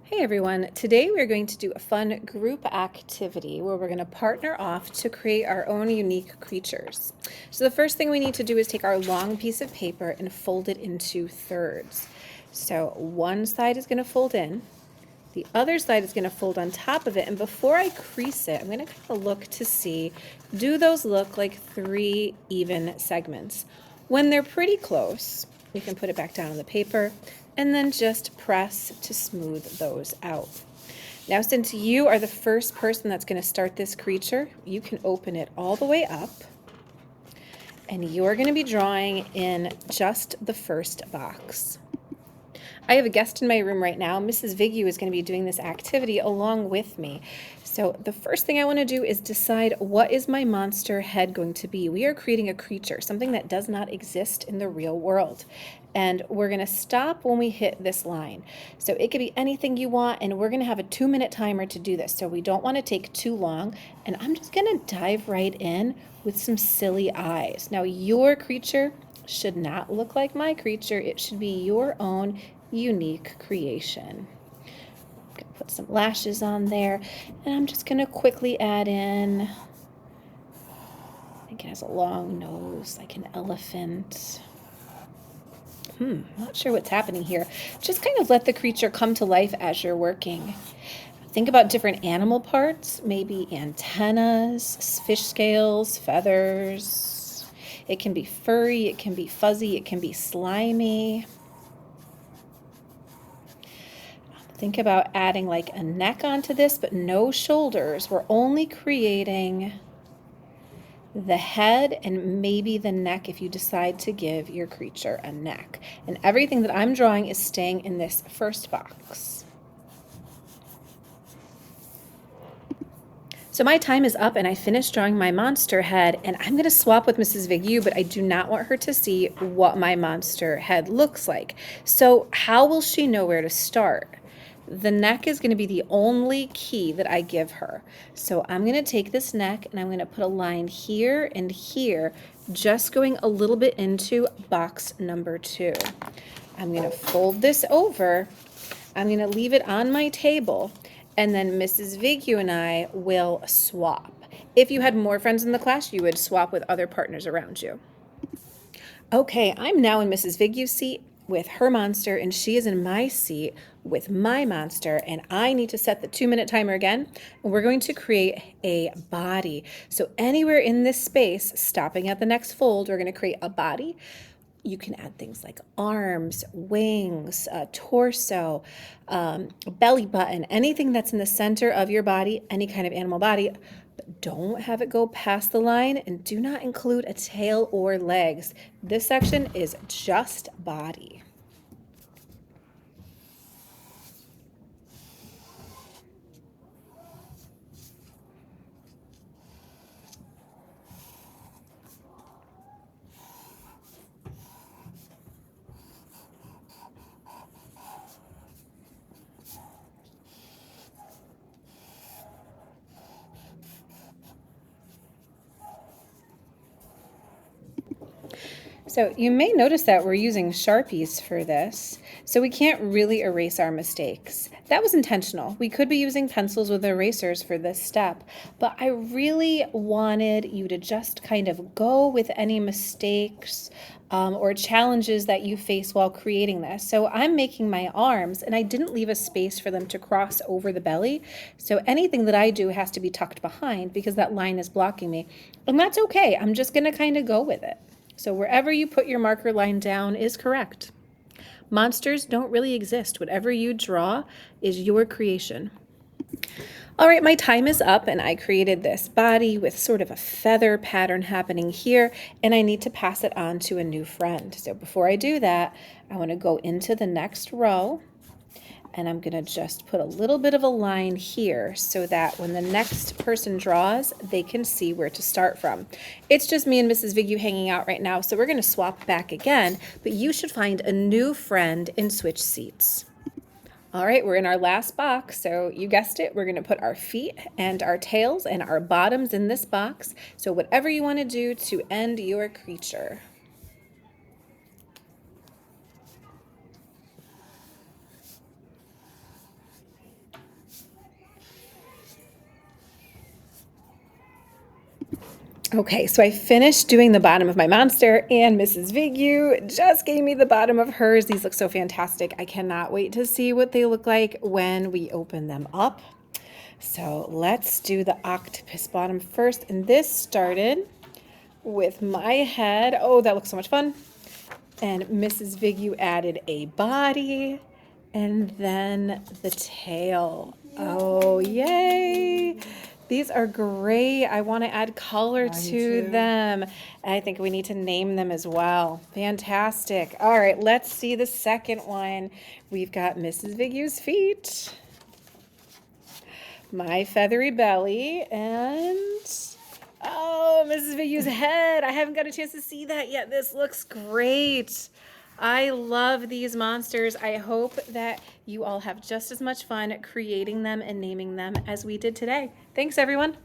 Hey everyone, today we're going to do a fun group activity where we're going to partner off to create our own unique creatures. So the first thing we need to do is take our long piece of paper and fold it into thirds. So one side is going to fold in, the other side is going to fold on top of it, and before I crease it, I'm going to kind of look to see, do those look like three even segments? When they're pretty close, you can put it back down on the paper and then just press to smooth those out. Now, since you are the first person that's going to start this creature, you can open it all the way up, and you're going to be drawing in just the first box. I have a guest in my room right now. Mrs. Vigu is going to be doing this activity along with me. So the first thing I want to do is decide, what is my monster head going to be? We are creating a creature, something that does not exist in the real world. And we're going to stop when we hit this line. So it could be anything you want, and we're going to have a 2-minute timer to do this. So we don't want to take too long. And I'm just going to dive right in with some silly eyes. Now, your creature should not look like my creature. It should be your own unique creation. I'm going to put some lashes on there, and I'm just going to quickly add in, I think it has a long nose like an elephant. Not sure what's happening here. Just kind of let the creature come to life as you're working. Think about different animal parts, maybe antennas, fish scales, feathers. It can be furry, it can be fuzzy, it can be slimy. Think about adding like a neck onto this, but no shoulders. We're only creating the head and maybe the neck if you decide to give your creature a neck. And everything that I'm drawing is staying in this first box. So my time is up and I finished drawing my monster head, and I'm going to swap with Mrs. Vigu, but I do not want her to see what my monster head looks like. So how will she know where to start? The neck is going to be the only key that I give her. So I'm going to take this neck and I'm going to put a line here and here, just going a little bit into box number 2. I'm going to fold this over. I'm going to leave it on my table, and then Mrs. Vigu and I will swap. If you had more friends in the class, you would swap with other partners around you. Okay, I'm now in Mrs. Vigu's seat with her monster, and she is in my seat with my monster, and I need to set the 2-minute timer again, and we're going to create a body. So anywhere in this space, stopping at the next fold, we're going to create a body. You can add things like arms, wings, torso, belly button, anything that's in the center of your body, any kind of animal body. But don't have it go past the line, and do not include a tail or legs. This section is just body. So you may notice that we're using Sharpies for this, so we can't really erase our mistakes. That was intentional. We could be using pencils with erasers for this step, but I really wanted you to just kind of go with any mistakes or challenges that you face while creating this. So I'm making my arms, and I didn't leave a space for them to cross over the belly. So anything that I do has to be tucked behind because that line is blocking me. And that's okay. I'm just going to kind of go with it. So wherever you put your marker line down is correct. Monsters don't really exist. Whatever you draw is your creation. All right, my time is up, and I created this body with sort of a feather pattern happening here, and I need to pass it on to a new friend. So before I do that, I want to go into the next row, and I'm going to just put a little bit of a line here so that when the next person draws, they can see where to start from. It's just me and Mrs. Vigu hanging out right now, so we're going to swap back again, but you should find a new friend and switch seats. All right, we're in our last box, so you guessed it, we're going to put our feet and our tails and our bottoms in this box. So whatever you want to do to end your creature. Okay, so I finished doing the bottom of my monster, and Mrs. Vigu just gave me the bottom of hers. These look so fantastic. I cannot wait to see what they look like when we open them up. So let's do the octopus bottom first, and this started with my head. Oh, that looks so much fun. And Mrs. Vigu added a body and then the tail. Oh, yay! These are great. I want to add color to them. And I think we need to name them as well. Fantastic. All right, let's see the second one. We've got Mrs. Vigu's feet, my feathery belly, and oh, Mrs. Vigu's head. I haven't got a chance to see that yet. This looks great. I love these monsters. I hope that you all have just as much fun creating them and naming them as we did today. Thanks, everyone.